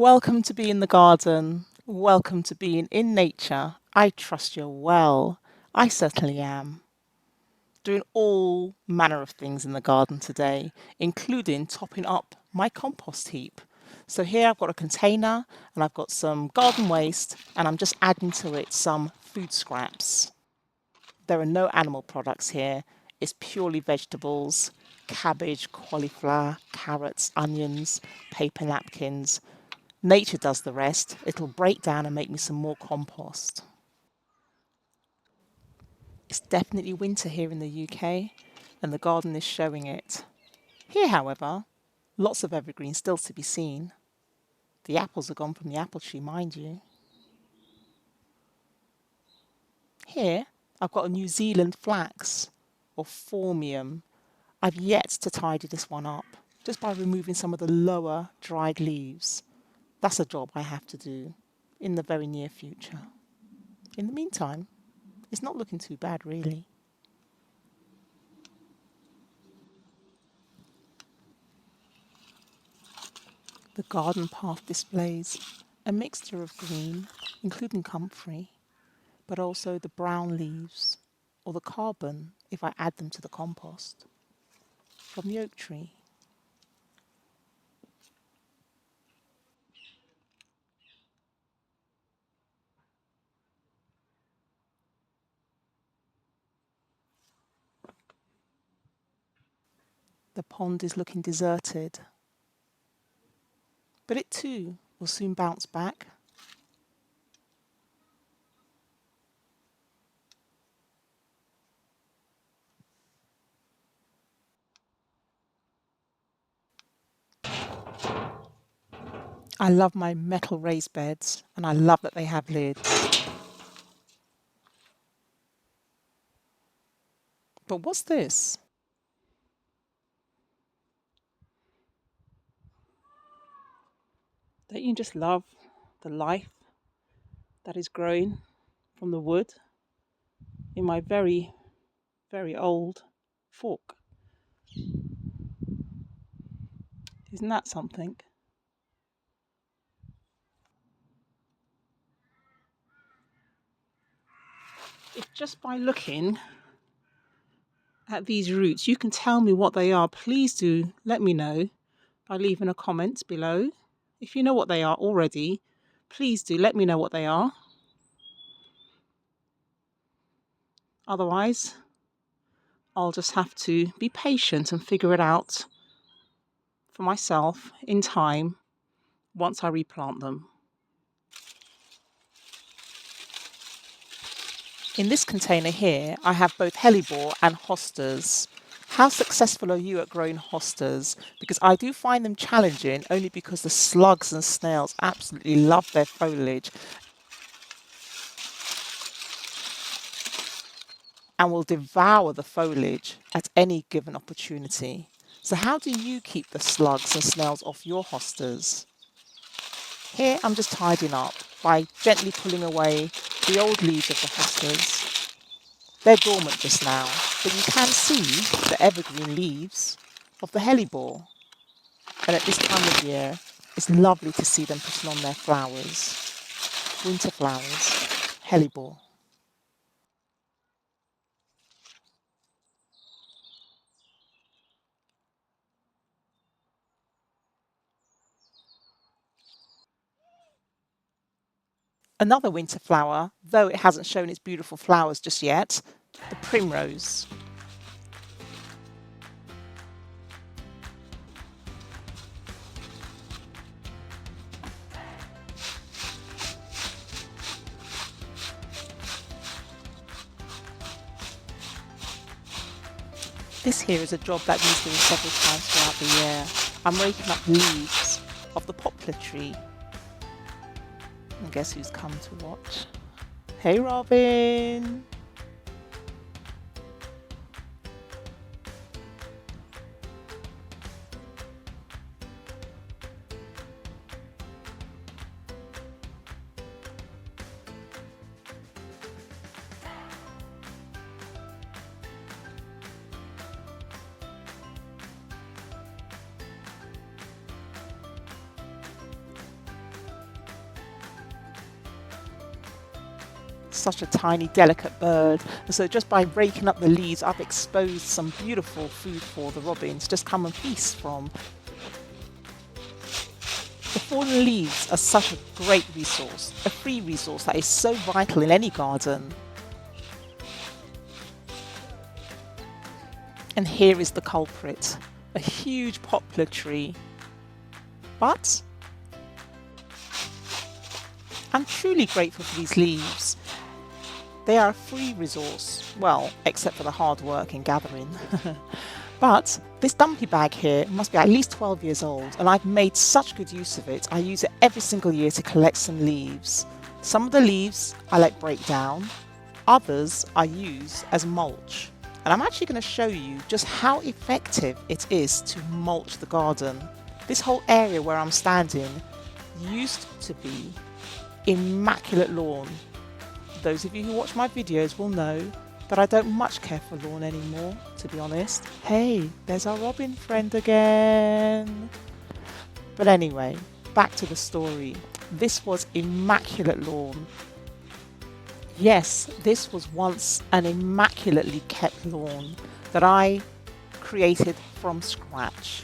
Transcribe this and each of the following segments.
Welcome to being in the garden. Welcome to being in nature. I trust you're well. I certainly am. Doing all manner of things in the garden today, including topping up my compost heap. So here I've got a container and I've got some garden waste and I'm just adding to it some food scraps. There are no animal products here. It's purely vegetables, cabbage, cauliflower, carrots, onions, paper napkins. Nature does the rest. It'll break down and make me some more compost. It's definitely winter here in the UK, and the garden is showing it. Here, however, lots of evergreen still to be seen. The apples are gone from the apple tree, mind you. Here, I've got a New Zealand flax, or phormium. I've yet to tidy this one up, just by removing some of the lower dried leaves. That's a job I have to do in the very near future. In the meantime, it's not looking too bad, really. The garden path displays a mixture of green, including comfrey, but also the brown leaves, or the carbon if I add them to the compost, from the oak tree. The pond is looking deserted, but it too will soon bounce back. I love my metal raised beds, and I love that they have lids. But what's this? Don't you just love the life that is growing from the wood in my very, very old fork? Isn't that something? If just by looking at these roots you can tell me what they are, please do let me know by leaving a comment below. If you know what they are already, please do let me know what they are. Otherwise, I'll just have to be patient and figure it out for myself in time once I replant them. In this container here, I have both hellebore and hostas. How successful are you at growing hostas? Because I do find them challenging only because the slugs and snails absolutely love their foliage and will devour the foliage at any given opportunity. So how do you keep the slugs and snails off your hostas? Here I'm just tidying up by gently pulling away the old leaves of the hostas. They're dormant just now, but you can see the evergreen leaves of the hellebore. And at this time of year, it's lovely to see them putting on their flowers. Winter flowers, hellebore. Another winter flower, though it hasn't shown its beautiful flowers just yet, the primrose. This here is a job that needs doing several times throughout the year. I'm raking up leaves of the poplar tree. And guess who's come to watch? Hey Robin! such a tiny, delicate bird. And so just by raking up the leaves, I've exposed some beautiful food for the robins. Just come and feast from. The fallen leaves are such a great resource, a free resource that is so vital in any garden. And here is the culprit, a huge poplar tree. But I'm truly grateful for these leaves. They are a free resource, well, except for the hard work in gathering. But this dumpy bag here must be at least 12 years old, and I've made such good use of it. I use it every single year to collect some leaves. Some of the leaves I let break down, others I use as mulch. And I'm actually going to show you just how effective it is to mulch the garden. This whole area where I'm standing used to be immaculate lawn. Those of you who watch my videos will know that I don't much care for lawn anymore, to be honest. Hey, there's our robin friend again. But anyway, back to the story. This was immaculate lawn. Yes, this was once an immaculately kept lawn that I created from scratch.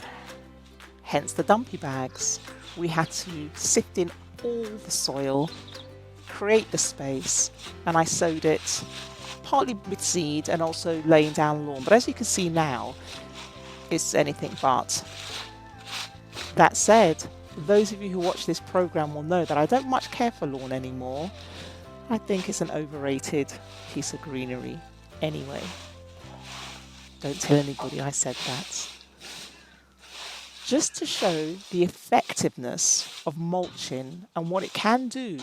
Hence the dumpy bags. We had to sift in all the soil, create the space, and I sowed it partly with seed and also laying down lawn. But as you can see now, it's anything but. That said, those of you who watch this program will know that I don't much care for lawn anymore. I think it's an overrated piece of greenery. Anyway, don't tell anybody I said that. Just to show the effectiveness of mulching and what it can do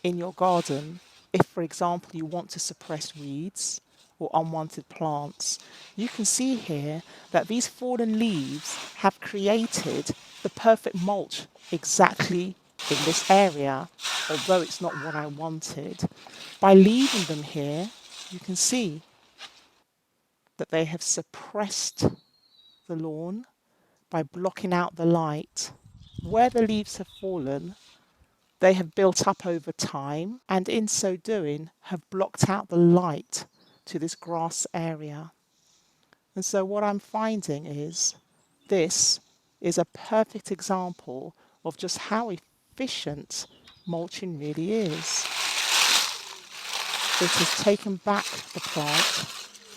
in your garden, if, for example, you want to suppress weeds or unwanted plants, you can see here that these fallen leaves have created the perfect mulch exactly in this area, although it's not what I wanted. By leaving them here, you can see that they have suppressed the lawn by blocking out the light. Where the leaves have fallen, they have built up over time, and in so doing have blocked out the light to this grass area. And so what I'm finding is this is a perfect example of just how efficient mulching really is. It has taken back the plant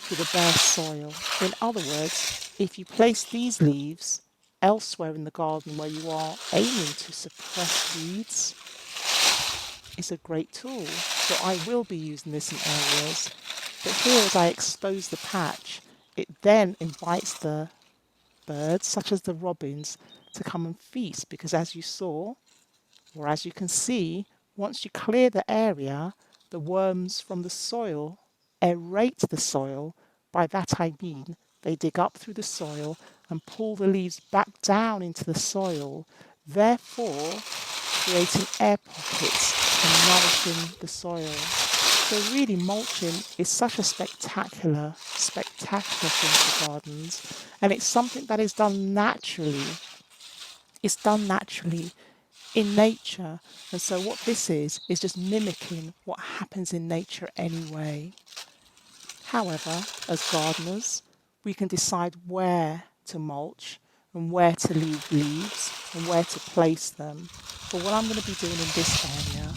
to the bare soil. In other words, if you place these leaves elsewhere in the garden where you are aiming to suppress weeds, it's a great tool. So I will be using this in areas. But here, as I expose the patch, it then invites the birds, such as the robins, to come and feast, because as you saw, or as you can see, once you clear the area, the worms from the soil aerate the soil. By that I mean they dig up through the soil and pull the leaves back down into the soil, therefore creating air pockets and nourishing the soil. So really mulching is such a spectacular thing for gardens, and it's something that is done naturally. It's done naturally in nature, and so what this is just mimicking what happens in nature anyway. However, as gardeners, we can decide where to mulch and where to leave leaves and where to place them. But what I'm going to be doing in this area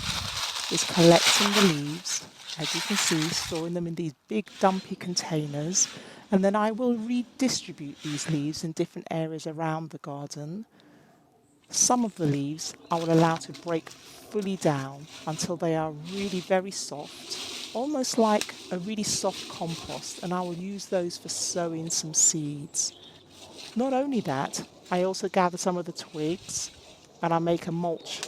is collecting the leaves, as you can see, storing them in these big dumpy containers, and then I will redistribute these leaves in different areas around the garden. Some of the leaves I will allow to break fully down until they are really very soft, almost like a really soft compost, and I will use those for sowing some seeds. Not only that, I also gather some of the twigs and I make a mulch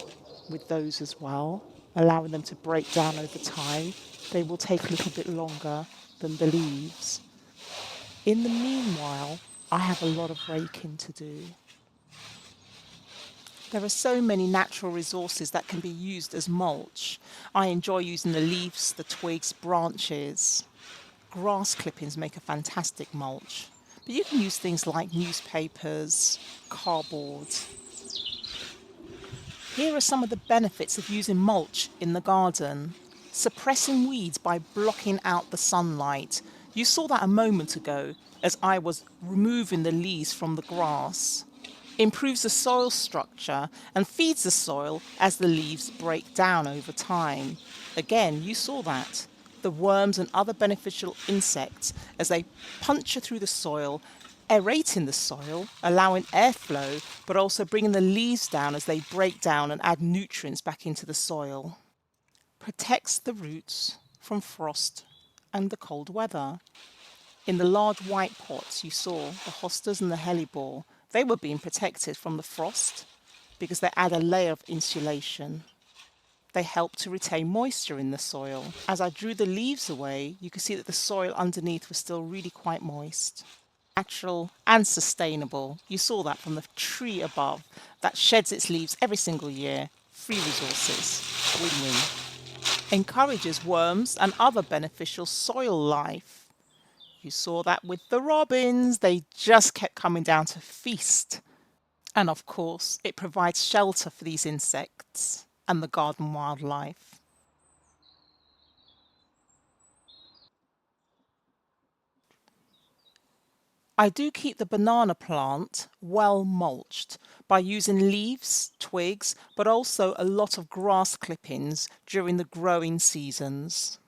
with those as well, allowing them to break down over time. They will take a little bit longer than the leaves. In the meanwhile, I have a lot of raking to do. There are so many natural resources that can be used as mulch. I enjoy using the leaves, the twigs, branches. Grass clippings make a fantastic mulch. But you can use things like newspapers, cardboard. Here are some of the benefits of using mulch in the garden. suppressing weeds by blocking out the sunlight. You saw that a moment ago as I was removing the leaves from the grass. Improves the soil structure and feeds the soil as the leaves break down over time. Again, you saw that. The worms and other beneficial insects as they puncture through the soil, aerating the soil, allowing airflow, but also bringing the leaves down as they break down and add nutrients back into the soil. Protects the roots from frost and the cold weather. In the large white pots you saw, the hostas and the hellebore, they were being protected from the frost because they add a layer of insulation. They help to retain moisture in the soil. As I drew the leaves away, you could see that the soil underneath was still really quite moist. Natural and sustainable. You saw that from the tree above that sheds its leaves every single year. Free resources. Win-win. Encourages worms and other beneficial soil life. You saw that with the robins. They just kept coming down to feast. And of course, it provides shelter for these insects and the garden wildlife. I do keep the banana plant well mulched by using leaves, twigs, but also a lot of grass clippings during the growing seasons.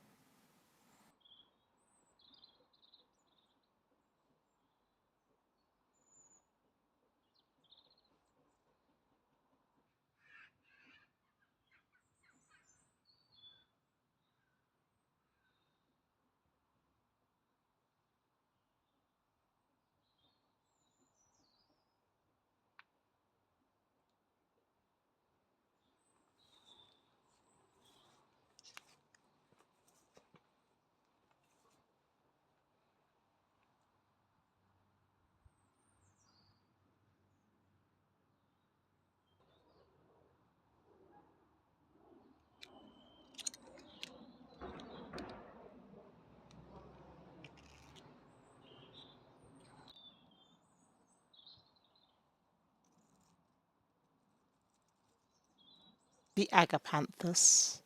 The agapanthus.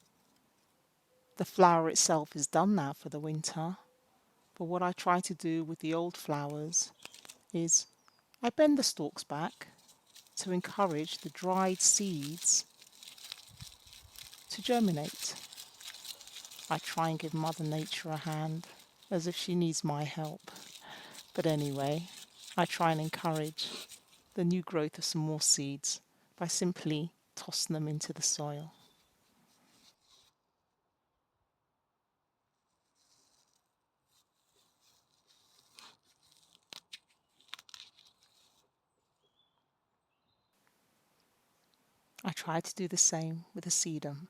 The flower itself is done now for the winter. But what I try to do with the old flowers is I bend the stalks back to encourage the dried seeds to germinate. I try and give Mother Nature a hand as if she needs my help. But anyway, I try and encourage the new growth of some more seeds by simply tossing them into the soil. I try to do the same with the sedum.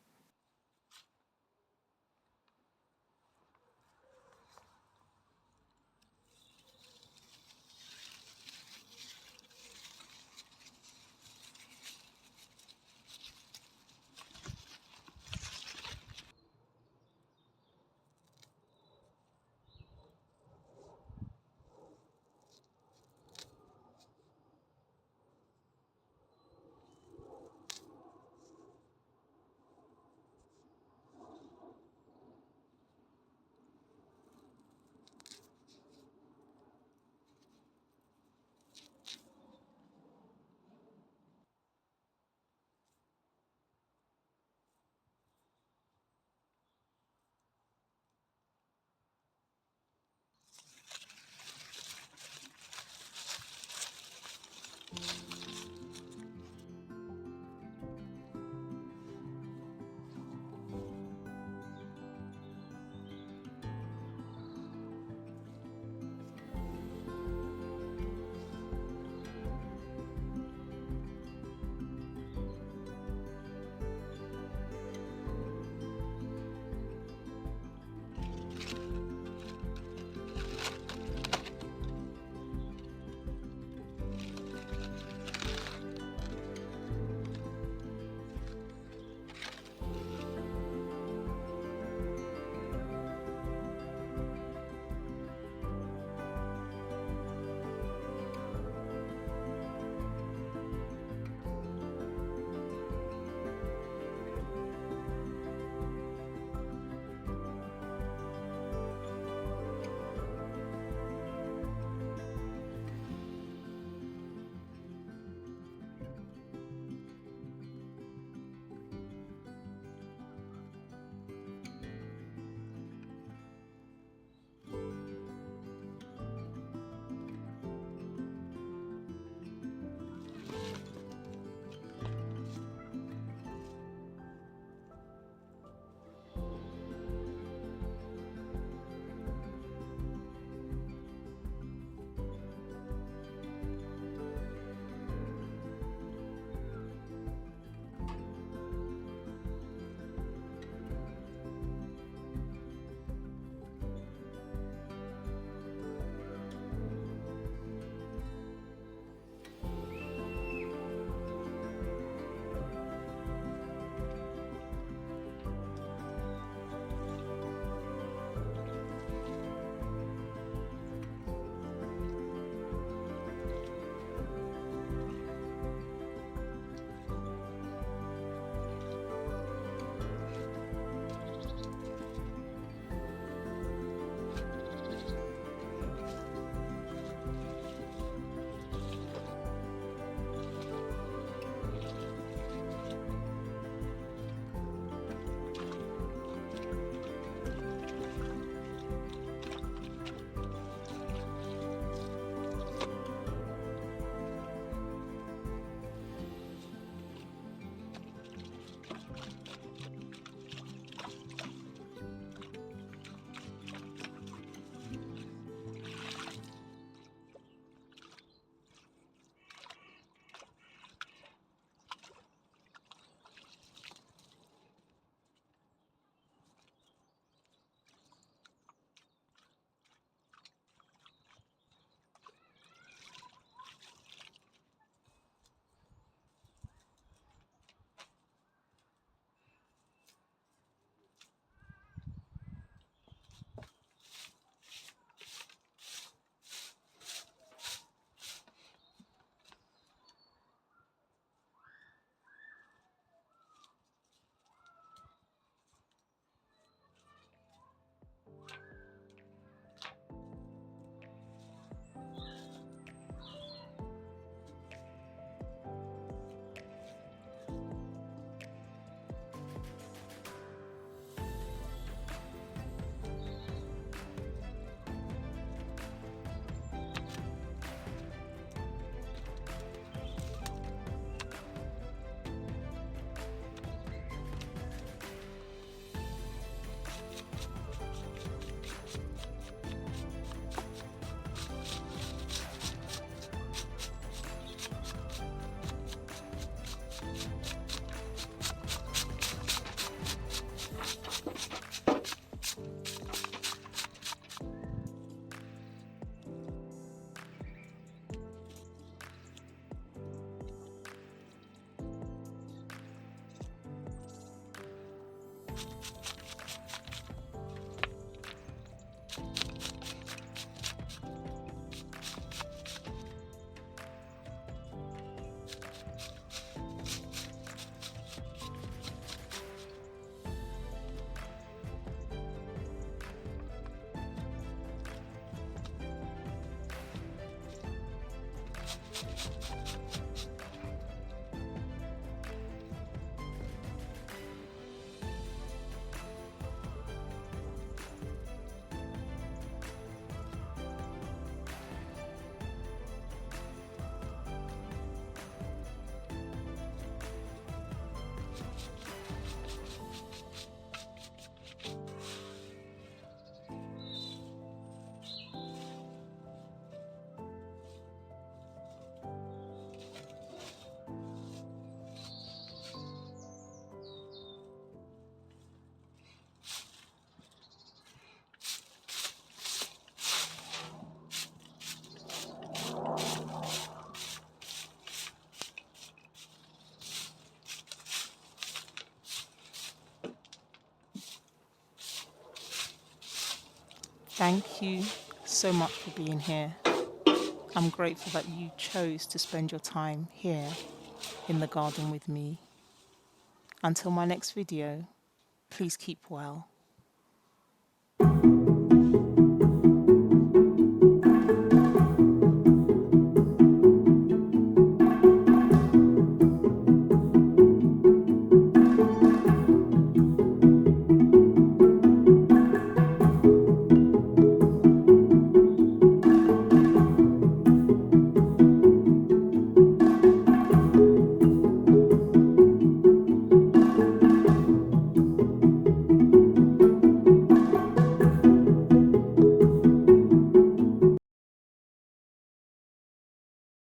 Thank you so much for being here. I'm grateful that you chose to spend your time here in the garden with me. Until my next video, please keep well.